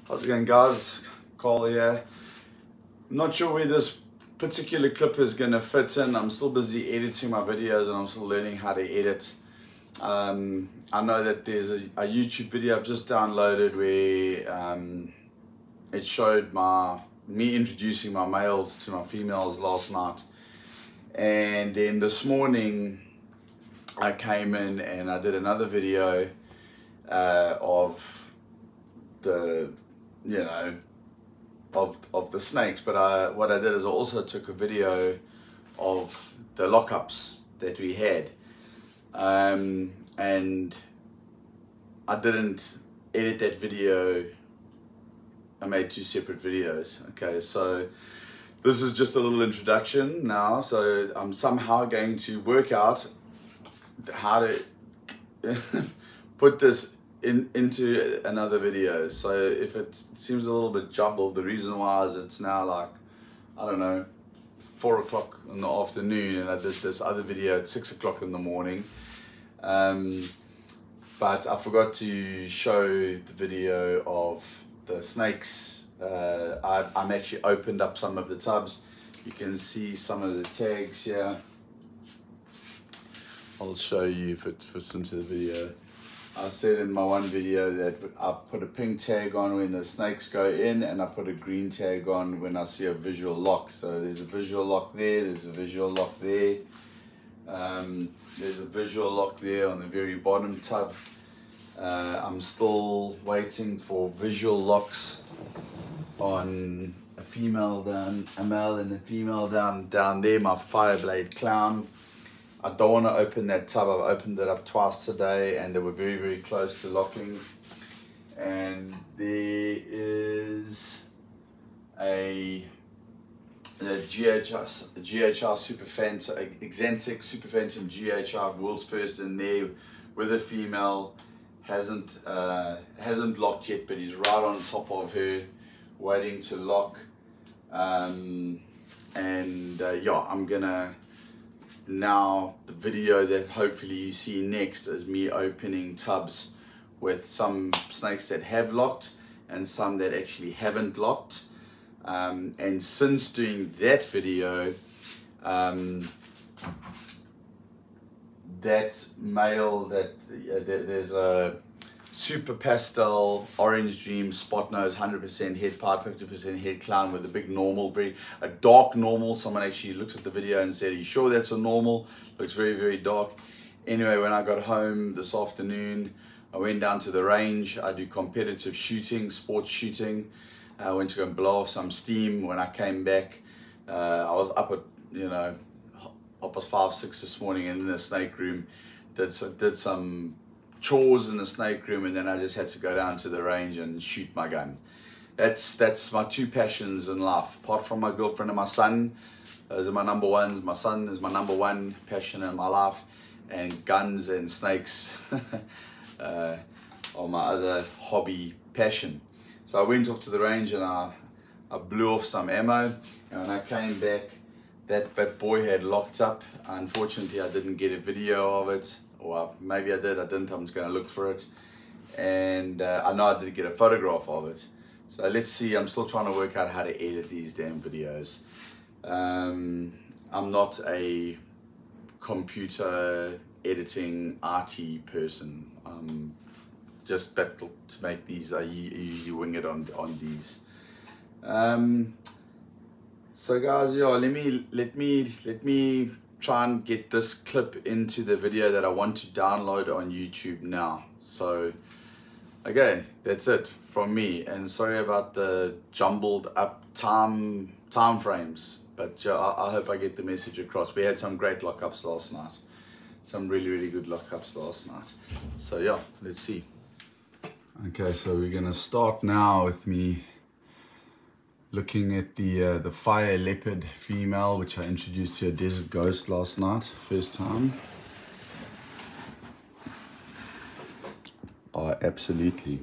How's it going, guys? Carl here. I'm not sure where this particular clip is going to fit in. I'm still busy editing my videos and I'm still learning how to edit. I know that there's a YouTube video I've just downloaded where it showed me introducing my males to my females last night, and then this morning I came in and I did another video of the of the snakes, but what I did is I also took a video of the lockups that we had, and I didn't edit that video. I made two separate videos. Okay, so this is just a little introduction now. So I'm somehow going to work out how to put this into another video. So if it seems a little bit jumbled, the reason why is it's now like, I don't know, 4 o'clock in the afternoon, and I did this other video at 6 o'clock in the morning. But I forgot to show the video of the snakes. I'm actually opened up some of the tubs. You can see some of the tags here. I'll show you if it fits into the video. I said in my one video that I put a pink tag on when the snakes go in, and I put a green tag on when I see a visual lock. So there's a visual lock there, there's a visual lock there. There's a visual lock there on the very bottom tub. I'm still waiting for visual locks on a male and a female down there, my Fireblade Clown. I don't want to open that tub. I've opened it up twice today and they were very, very close to locking. And there is a GHR Superphantom, Exantic Superphantom GHR World's First in there with a female. Hasn't locked yet, but he's right on top of her, waiting to lock. Yeah, I'm gonna, now the video that hopefully you see next is me opening tubs with some snakes that have locked and some that actually haven't locked. And since doing that video, that male, there's a super pastel orange dream spot nose, 100% head part, 50% head clown with a big normal, a dark normal. Someone actually looks at the video and said, "Are you sure that's a normal?" Looks very, very dark. Anyway, when I got home this afternoon, I went down to the range. I do competitive shooting, sports shooting. I went to go and blow off some steam. When I came back, I was up at, up at 5, 6 this morning in the snake room, did some chores in the snake room, and then I just had to go down to the range and shoot my gun. That's my two passions in life. Apart from my girlfriend and my son, those are my number ones. My son is my number one passion in my life, and guns and snakes are my other hobby passion. So I went off to the range and I blew off some ammo, and when I came back, that boy had locked up. Unfortunately, I didn't get a video of it, or maybe I did, I didn't. I'm just going to look for it. And I know I did get a photograph of it. So let's see, I'm still trying to work out how to edit these damn videos. I'm not a computer editing arty person. Just battle to make these. I usually wing it on these. So guys, yeah, let me try and get this clip into the video that I want to download on YouTube now. So okay, that's it from me, and sorry about the jumbled up time frames, but I hope I get the message across. We had some great lockups last night, some really, really good lockups last night. So yeah, let's see. Okay, so we're gonna start now with me looking at the Fire Leopard female, which I introduced to a Desert Ghost last night, first time. Oh, absolutely.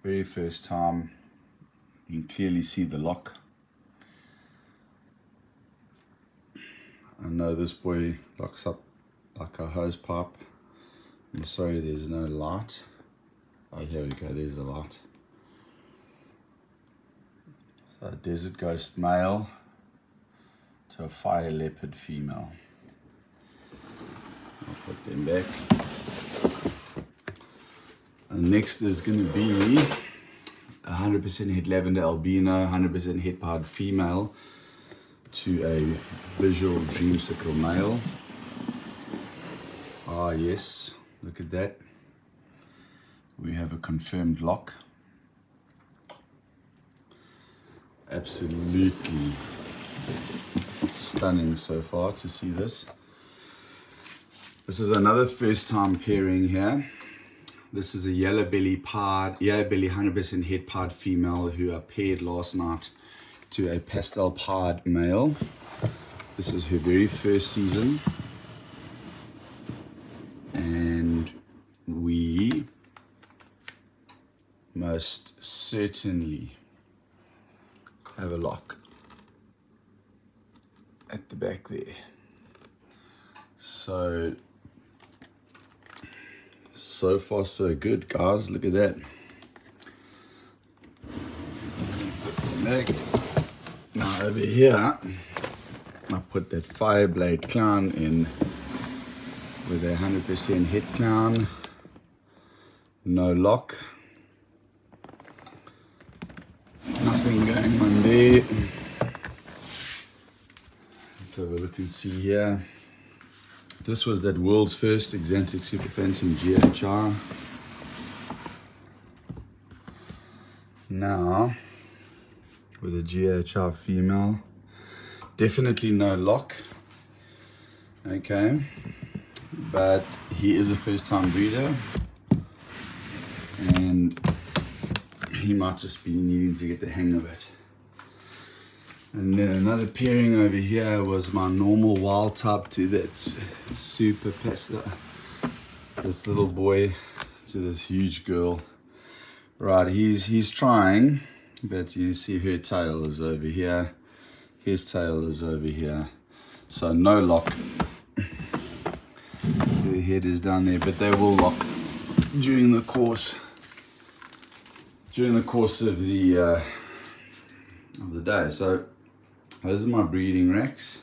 Very first time. You can clearly see the lock. I know this boy locks up like a hose pipe. I'm sorry, there's no light. Oh, here we go, there's the light. So a desert ghost male to a fire leopard female. I'll put them back. And next is going to be 100% het lavender albino, 100% het pied female to a visual dreamsicle male. Ah yes, look at that. We have a confirmed lock. Absolutely stunning so far to see this. This is another first time pairing here. This is a yellow belly 100% het pied female who are paired last night to a pastel pied male. This is her very first season. And we most certainly have a lock at the back there. So far so good, guys. Look at that. Now over here I put that Fireblade clown in with a 100% het clown, no lock, nothing going on there. Let's have a look and see here. This was that world's first Exantic Super Phantom GHR. Now with a GHR female, definitely no lock, okay, but he is a first time breeder and he might just be needing to get the hang of it. And then another pairing over here was my normal wild type to that super pastel, this little boy to this huge girl. Right, he's trying, but you see her tail is over here, his tail is over here, so no lock. Her head is down there, but they will lock during the course of the day. So those are my breeding racks,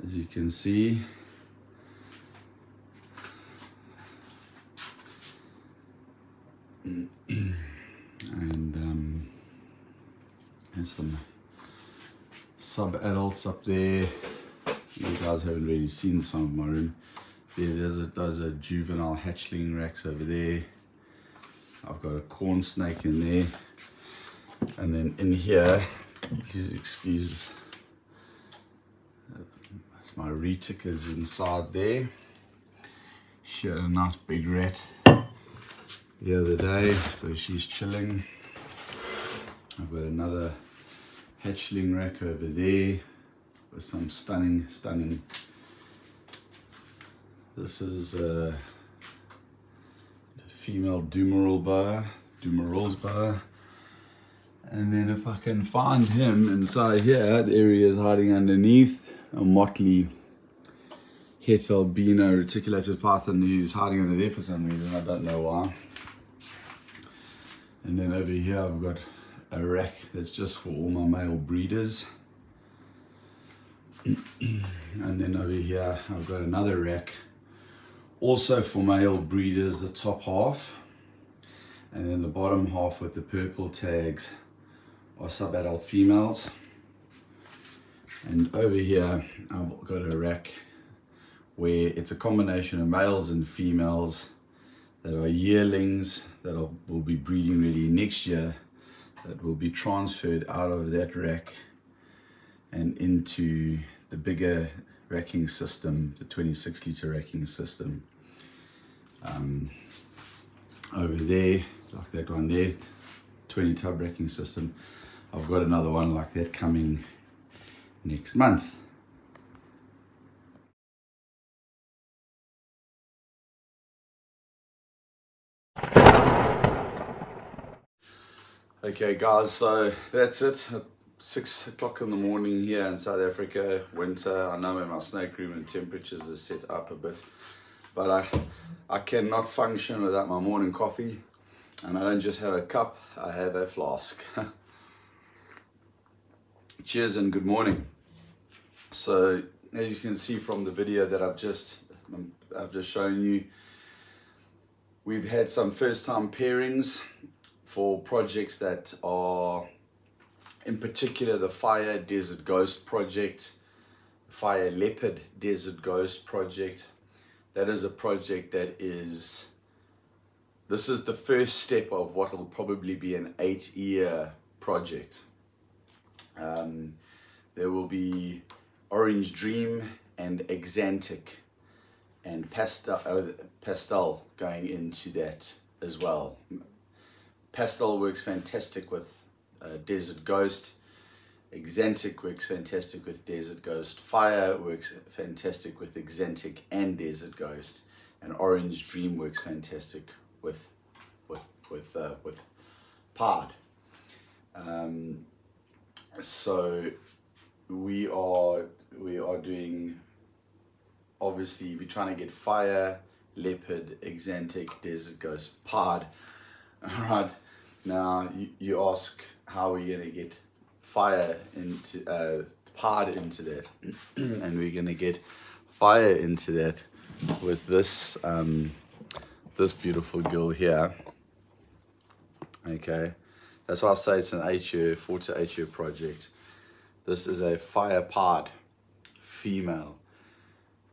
as you can see. And there's some sub-adults up there. You guys haven't really seen some of my room. Those are juvenile hatchling racks over there. I've got a corn snake in there. And then in here, please excuse, my retickers inside there. She had a nice big rat the other day, so she's chilling. I've got another hatchling rack over there with some stunning. This is a female Dumeral's boa. And then if I can find him inside here, there he is hiding underneath a motley het albino reticulated python who's hiding under there for some reason, I don't know why. And then over here I've got a rack that's just for all my male breeders. And then over here I've got another rack also for male breeders, the top half, and then the bottom half with the purple tags are sub-adult females. And over here I've got a rack where it's a combination of males and females that are yearlings that will be breeding ready next year, that will be transferred out of that rack and into the bigger racking system, the 26 litre racking system. Over there, like that one there, 20 tub racking system. I've got another one like that coming next month. Okay guys, so that's it. 6 o'clock in the morning here in South Africa, winter. I know my snake room and temperatures are set up a bit, but I cannot function without my morning coffee, and I don't just have a cup, I have a flask. Cheers and good morning. So as you can see from the video that I've just shown you, we've had some first-time pairings for projects that are, in particular, the Fire Desert Ghost project, Fire Leopard Desert Ghost project. That is a project that is, this is the first step of what will probably be an 8-year project. There will be Orange Dream and Exantic and Pastel going into that as well. Pastel works fantastic with Desert Ghost. Exantic works fantastic with Desert Ghost. Fire works fantastic with Exantic and Desert Ghost. And Orange Dream works fantastic with Pod. So we are doing, obviously we're trying to get Fire, Leopard, Exantic, Desert Ghost, Pod. Alright, now you ask how we're going to get Fire into Pod into that, and we're going to get Fire into that with this this beautiful girl here. Okay, that's why I say it's an 8-year, 4 to 8 year project. This is a Fire Pod female,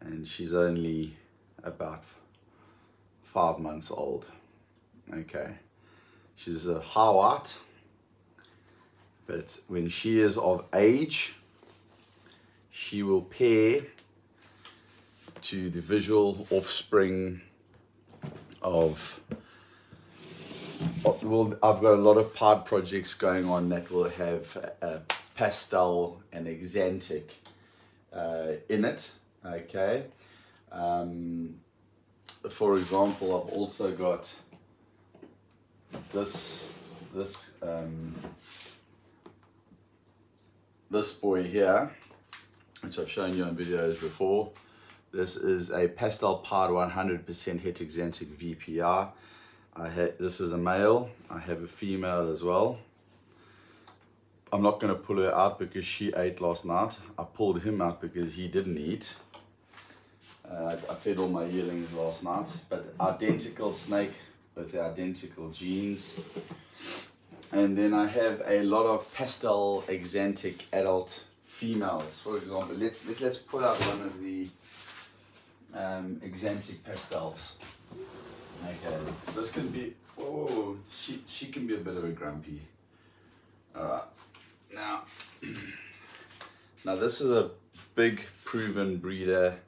and she's only about 5 months old. Okay, she's a Hawat, but when she is of age, she will pair to the visual offspring of, well, I've got a lot of pod projects going on that will have Pastel and Exantic in it. Okay, for example, I've also got this boy here, which I've shown you on videos before. This is a Pastel Pod 100% het Exantic VPR. This is a male. I have a female as well. I'm not going to pull her out because she ate last night. I pulled him out because he didn't eat. I fed all my yearlings last night, but identical snake with the identical genes. And then I have a lot of Pastel Exantic adult females. For example, let's pull out one of the Exantic pastels. Okay, this can be, oh, she can be a bit of a grumpy. Alright, now this is a big proven breeder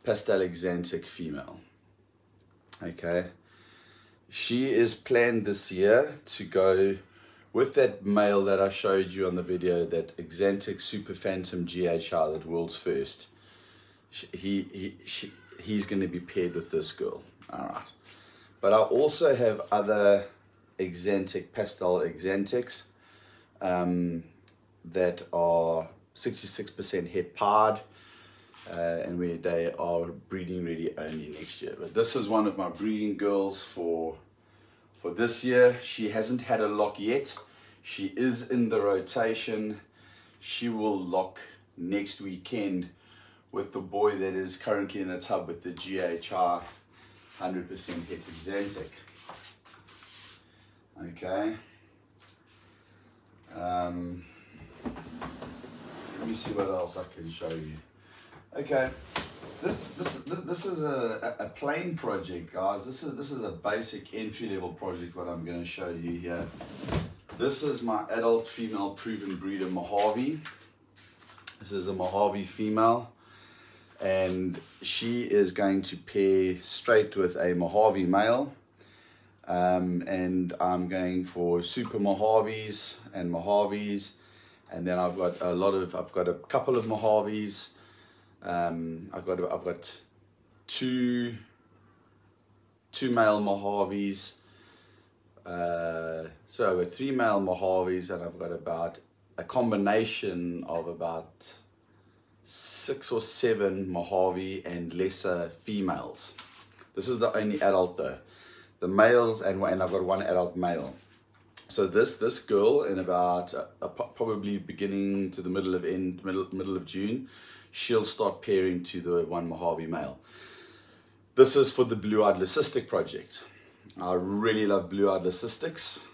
Pastel Exantic female. Okay, she is planned this year to go with that male that I showed you on the video, that Exantic Super Phantom GHR, that world's first. He's going to be paired with this girl. Alright, but I also have other Exantic, Pastel Exantics that are 66% het Pod, and they are breeding ready only next year. But this is one of my breeding girls for this year. She hasn't had a lock yet. She is in the rotation. She will lock next weekend with the boy that is currently in a tub with the GHR 100% het Exantic. Okay. Let me see what else I can show you. Okay, this is a plain project, guys. This is a basic entry-level project. What I'm going to show you here. This is my adult female proven breeder Mojave. This is a Mojave female, and she is going to pair straight with a Mojave male. And I'm going for super Mojaves and Mojaves, and then I've got a couple of Mojaves. I've got two male Mojaves. So I've got 3 male Mojaves, and I've got about a combination of about 6 or 7 Mojave and lesser females. This is the only adult though. The males, and I've got 1 adult male. So this girl in about probably beginning to the middle of June, she'll start pairing to the one Mojave male. This is for the blue-eyed leucistic project. I really love blue-eyed leucistics.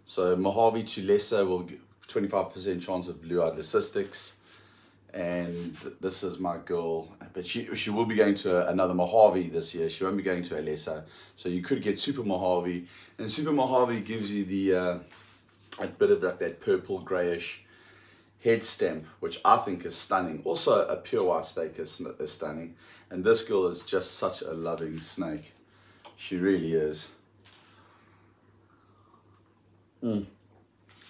So Mojave to lesser will give 25% chance of blue-eyed leucistics. And this is my girl, but she will be going to another Mojave this year. She won't be going to a lesser. So you could get Super Mojave, and Super Mojave gives you the a bit of that purple grayish head stamp, which I think is stunning. Also a pure white snake is stunning, and this girl is just such a loving snake. She really is.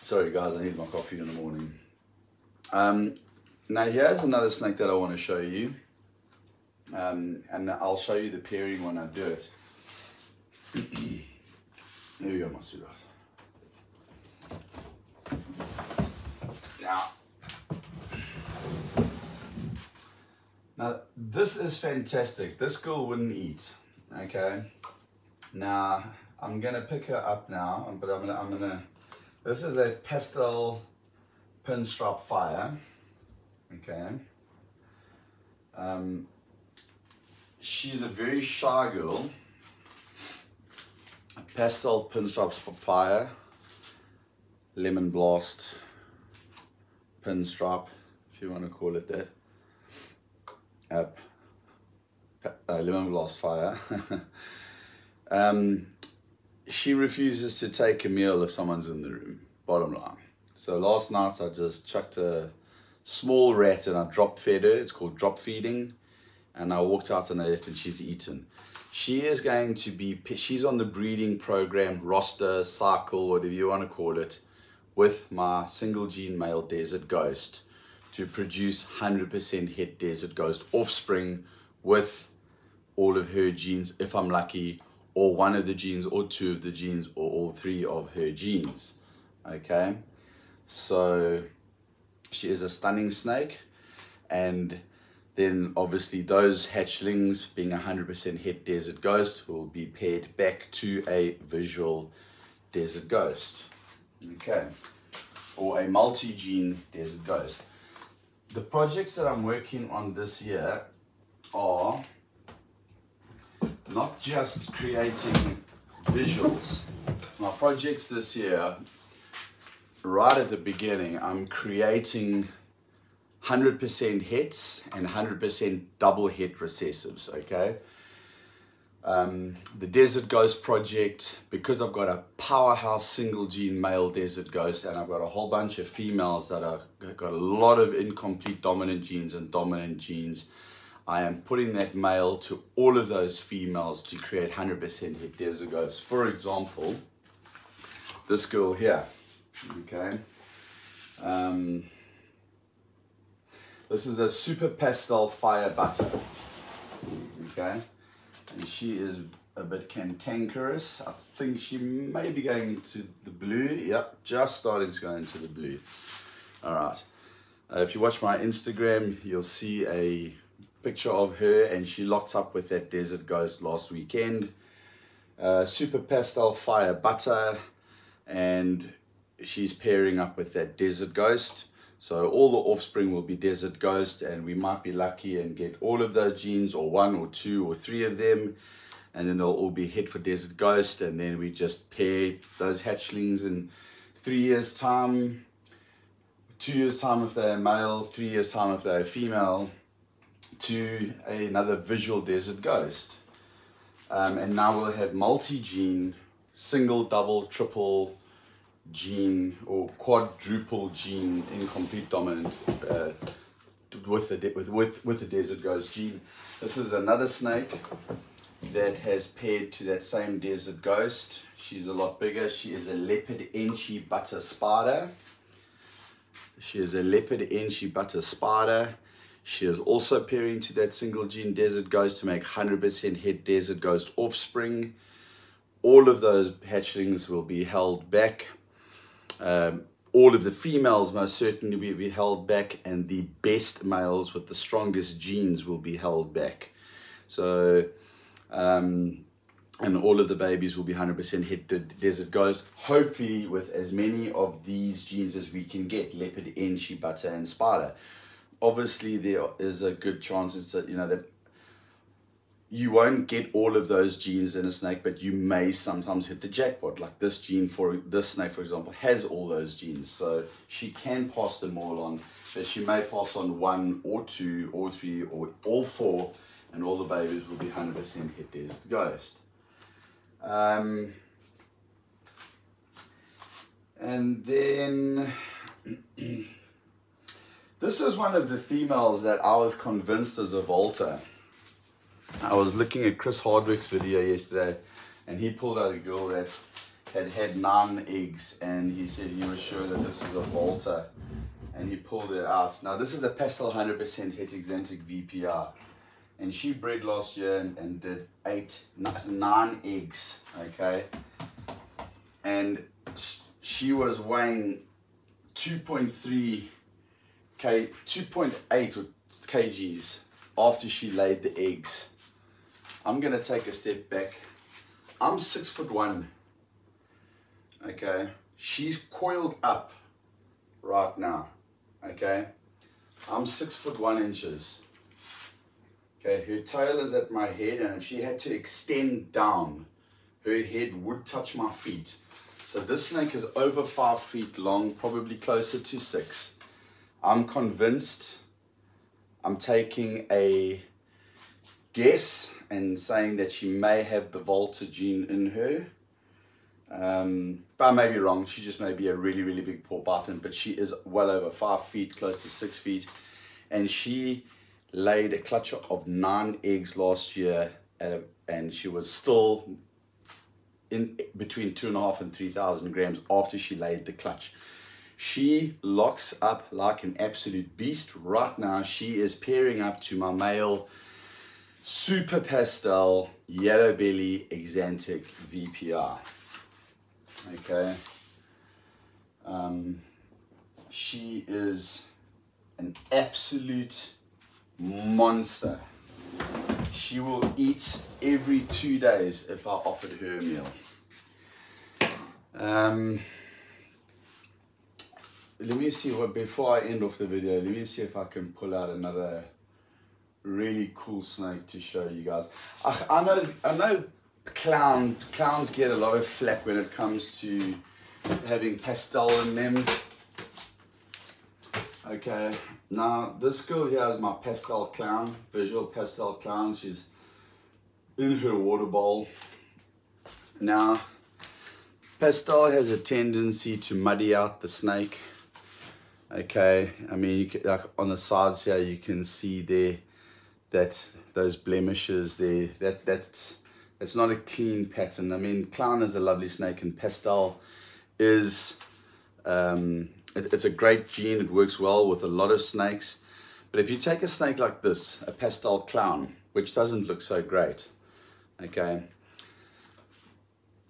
Sorry guys, I need my coffee in the morning. Now here's another snake that I want to show you, and I'll show you the pairing when I do it. Here we go, my sweetheart. Now this is fantastic. This girl wouldn't eat. Okay. Now I'm gonna pick her up now, but I'm gonna. This is a pastel pinstripe fire. Okay. She's a very shy girl. A pastel pinstripe fire, lemon blast, pinstripe, if you want to call it that. Lemon blast fire. She refuses to take a meal if someone's in the room, bottom line. So last night I just chucked a small rat and I drop fed her. It's called drop feeding, and I walked out and I left and she's eaten. She is going to be, she's on the breeding program, roster, cycle, whatever you want to call it, with my single gene male desert ghost to produce 100% het desert ghost offspring with all of her genes if I'm lucky, or one of the genes or two of the genes or all three of her genes. Okay, so she is a stunning snake, and then obviously those hatchlings being 100% het desert ghost will be paired back to a visual desert ghost. Okay, or a multi-gene desert ghost. The projects that I'm working on this year are not just creating visuals. My projects this year, right at the beginning, I'm creating 100% hets and 100% double het recessives, okay? The Desert Ghost project, because I've got a powerhouse single gene male desert ghost and I've got a whole bunch of females that are got a lot of incomplete dominant genes and dominant genes, I am putting that male to all of those females to create 100% het desert ghosts. For example, this girl here, okay? This is a super pastel fire butter, okay? And she is a bit cantankerous. I think she may be going into the blue. Yep, just starting to go into the blue. All right. If you watch my Instagram, you'll see a picture of her, and she locked up with that desert ghost last weekend. Super pastel fire butter, and she's pairing up with that desert ghost. So all the offspring will be desert ghost, and we might be lucky and get all of those genes, or one or two or three of them, and then they'll all be het for desert ghost, and then we just pair those hatchlings in 3 years time, 2 years time if they're male, 3 years time if they're female, to another visual desert ghost. And now we'll have multi-gene, single, double, triple gene or quadruple gene incomplete dominant with the desert ghost gene. This is another snake that has paired to that same desert ghost. She's a lot bigger. She is a leopard enchi butter spider. She is a leopard enchi butter spider. She is also pairing to that single gene desert ghost to make 100% het desert ghost offspring. All of those hatchlings will be held back. All of the females most certainly will be held back, and the best males with the strongest genes will be held back. So and all of the babies will be 100% hit desert ghost, hopefully with as many of these genes as we can get: leopard, enchi, butter, and spider. Obviously there is a good chance that, you know, that you won't get all of those genes in a snake, but you may sometimes hit the jackpot. Like this gene for this snake, for example, has all those genes, so she can pass them all on. So she may pass on 1 or 2 or 3 or all 4, and all the babies will be 100% hit desert ghost. And then this is one of the females that I was convinced is a Volta. I was looking at Chris Hardwick's video yesterday, and he pulled out a girl that had 9 eggs, and he said he was sure that this is a Volta, and he pulled it out. Now this is a pastel 100% het exantic VPR, and she bred last year and did 9 eggs, okay, and she was weighing 2.8 kgs after she laid the eggs. I'm gonna take a step back. I'm 6'1", okay? She's coiled up right now, okay? I'm 6'1 inches. Okay, her tail is at my head, and if she had to extend down, her head would touch my feet. So this snake is over 5 feet long, probably closer to 6. I'm convinced. I'm taking a guess and saying that she may have the Volta gene in her. But I may be wrong. She just may be a really, really big paw python, but she is well over 5 feet, close to 6 feet. And she laid a clutch of 9 eggs last year, and she was still in between 2.5 and 3,000 grams after she laid the clutch. She locks up like an absolute beast. Right now, she is pairing up to my male super pastel yellow belly exantic VPR. Okay. She is an absolute monster. She will eat every 2 days if I offered her a meal. Let me see what, before I end off the video, let me see if I can pull out another really cool snake to show you guys. I know clowns get a lot of flack when it comes to having pastel in them. Okay, now this girl here is my pastel clown, visual pastel clown. She's in her water bowl. Now, pastel has a tendency to muddy out the snake. Okay, I mean, you can, like on the sides here, you can see there that those blemishes there. That's not a clean pattern. I mean, clown is a lovely snake, and pastel is it's a great gene. It works well with a lot of snakes. But if you take a snake like this, a pastel clown, which doesn't look so great, okay,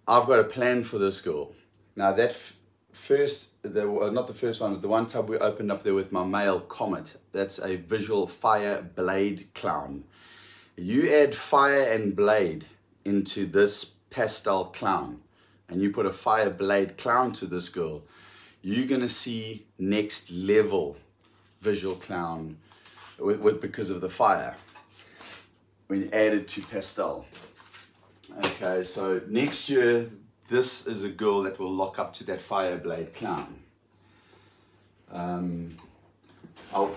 I've got a plan for this girl. Now that not the first one, but the one tub we opened up there with my male Comet, that's a visual fire blade clown. You add fire and blade into this pastel clown, and you put a fire blade clown to this girl, you're gonna see next level visual clown because of the fire when you add it to pastel. Okay, so next year this is a girl that will lock up to that fire blade clown.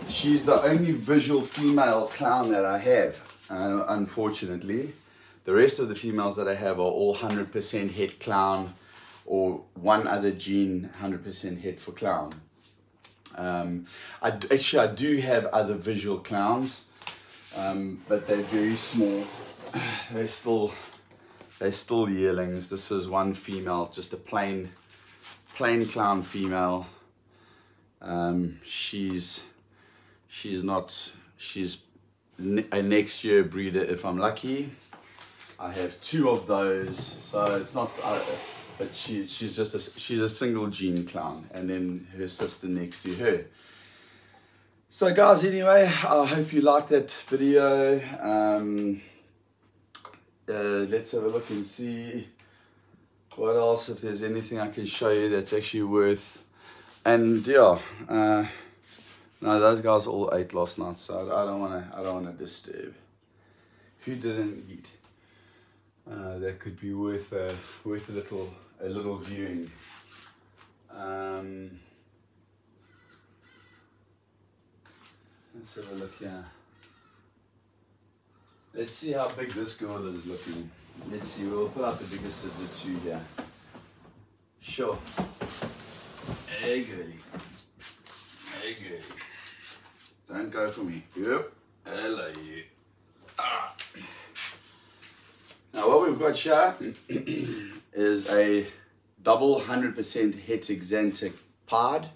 She's the only visual female clown that I have, unfortunately. The rest of the females that I have are all 100% het clown, or one other gene 100% het for clown. I do have other visual clowns, but they're very small. They're still yearlings. This is one female, just a plain clown female. She's a next year breeder if I'm lucky. I have 2 of those, so it's not. But she's a single gene clown, and then her sister next to her. So guys, anyway, I hope you liked that video. let's have a look and see what else, if there's anything I can show you that's actually worth. And yeah, no, those guys all ate last night, so I don't wanna disturb. Who didn't eat? That could be worth a little viewing. Let's have a look here. Let's see how big this girl is looking. Let's see, we'll pull out the biggest of the two here. Sure. Hey girlie. Hey girlie. Don't go for me. Yep. Hello you. Ah. Now what we've got here is a double 100% heteroxanthic pod.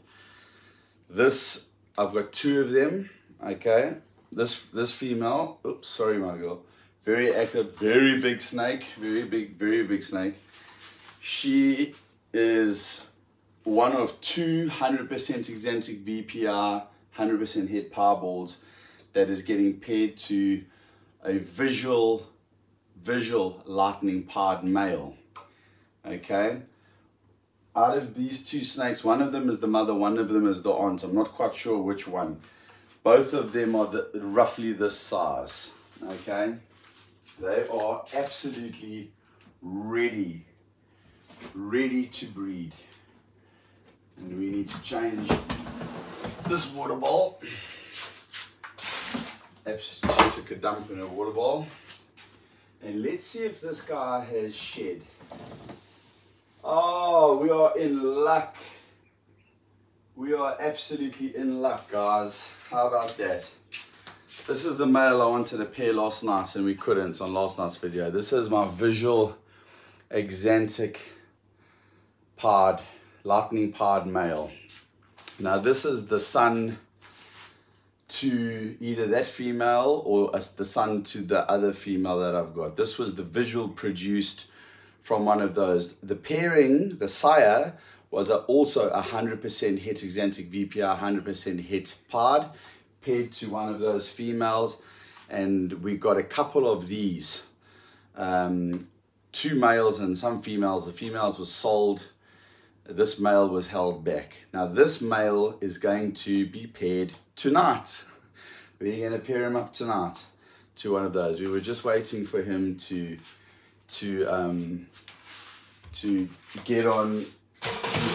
This, I've got two of them, okay? This female, oops, sorry my girl, very active, very big snake, very big snake. She is one of 200% exanthic VPR, 100% het parboils that is getting paired to a visual lightning pod male, okay? Out of these two snakes, one of them is the mother, one of them is the aunt. I'm not quite sure which one. Both of them are roughly this size, okay? They are absolutely ready to breed. And we need to change this water bowl. Absolutely took a dump in a water bowl. And let's see if this guy has shed. Oh, we are in luck. We are absolutely in luck, guys. How about that? This is the male I wanted to pair last night and we couldn't on last night's video. This is my visual exanthic pod, lightning pod male. Now this is the son to either that female or the son to the other female that I've got. This was the visual produced from one of those. The pairing, the sire, was also 100% heteroxanthic VPR, 100% het pod, paired to one of those females, and we got a couple of these, two males and some females. The females were sold, this male was held back. Now this male is going to be paired tonight. We're going to pair him up tonight to one of those. We were just waiting for him to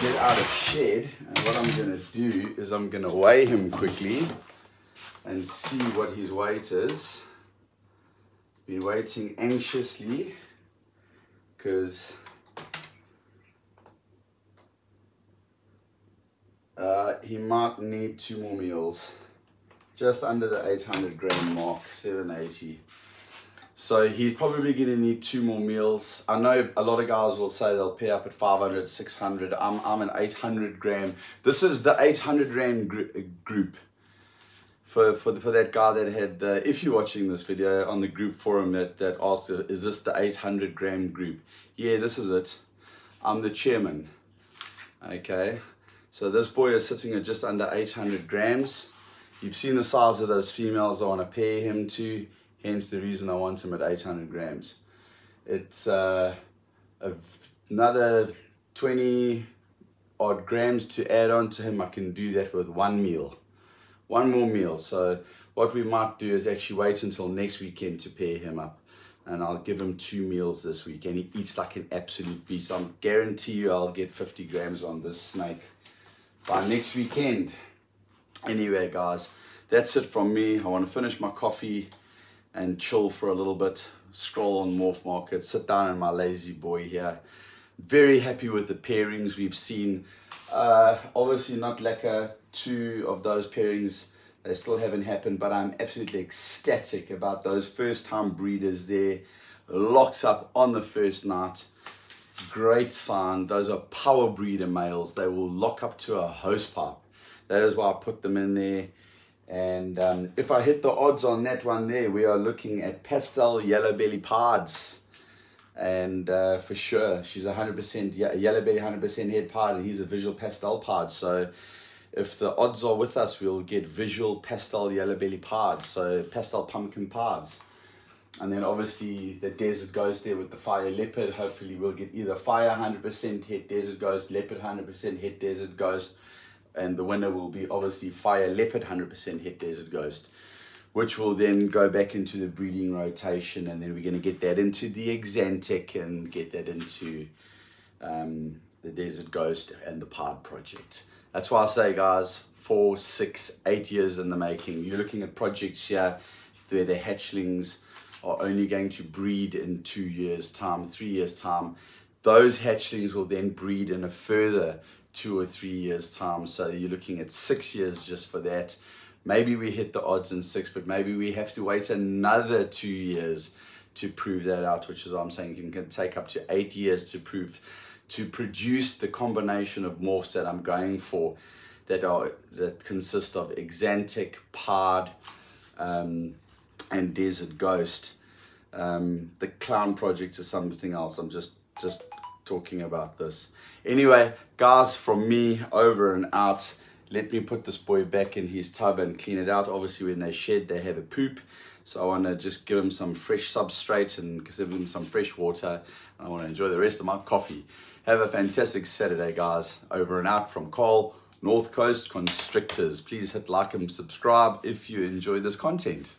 get out of shed, and what I'm going to do is I'm going to weigh him quickly and see what his weight is. Been waiting anxiously because he might need 2 more meals. Just under the 800 gram mark, 780. So he's probably going to need 2 more meals. I know a lot of guys will say they'll pair up at 500, 600. I'm an 800 gram. This is the 800 gram group. For that guy that had, if you're watching this video on the group forum that asked, is this the 800 gram group? Yeah, this is it. I'm the chairman. Okay. So this boy is sitting at just under 800 grams. You've seen the size of those females I want to pair him to. Hence the reason I want him at 800 grams. It's another 20 odd grams to add on to him. I can do that with 1 meal. 1 more meal. So what we might do is actually wait until next weekend to pair him up. And I'll give him 2 meals this week. And he eats like an absolute beast. I guarantee you I'll get 50 grams on this snake by next weekend. Anyway, guys, that's it from me. I want to finish my coffee and chill for a little bit, scroll on Morph Market, sit down in my lazy boy here. Very happy with the pairings we've seen. Obviously not lacquer, 2 of those pairings, they still haven't happened, but I'm absolutely ecstatic about those first time breeders there. Locks up on the first night. Great sign. Those are power breeder males. They will lock up to a hose pipe. That is why I put them in there. And if I hit the odds on that one there, we are looking at pastel yellow belly pards. And for sure, she's 100% yellow belly, 100% head pard, and he's a visual pastel pard. So if the odds are with us, we'll get visual pastel yellow belly pards, so pastel pumpkin pards. And then obviously the desert ghost there with the fire leopard. Hopefully we'll get either fire 100% hit desert ghost, leopard 100% hit desert ghost, and the winner will be obviously fire leopard 100% hit desert ghost, which will then go back into the breeding rotation, and then we're going to get that into the exantic and get that into the desert ghost and the pod project. That's why I say, guys, 4, 6, 8 years in the making. You're looking at projects here where the hatchlings are only going to breed in 2 years time, 3 years time. Those hatchlings will then breed in a further 2 or 3 years time. So you're looking at 6 years just for that. Maybe we hit the odds in 6, but maybe we have to wait another 2 years to prove that out, which is what I'm saying. It can take up to 8 years to produce the combination of morphs that I'm going for, that consist of exantic, pod, and desert ghost. The clown project is something else. I'm just talking about this. Anyway, guys, from me, over and out. Let me put this boy back in his tub and clean it out. Obviously, when they shed, they have a poop. So I want to just give him some fresh substrate and give him some fresh water. I want to enjoy the rest of my coffee. Have a fantastic Saturday, guys. Over and out from Carl, North Coast Constrictors. Please hit like and subscribe if you enjoy this content.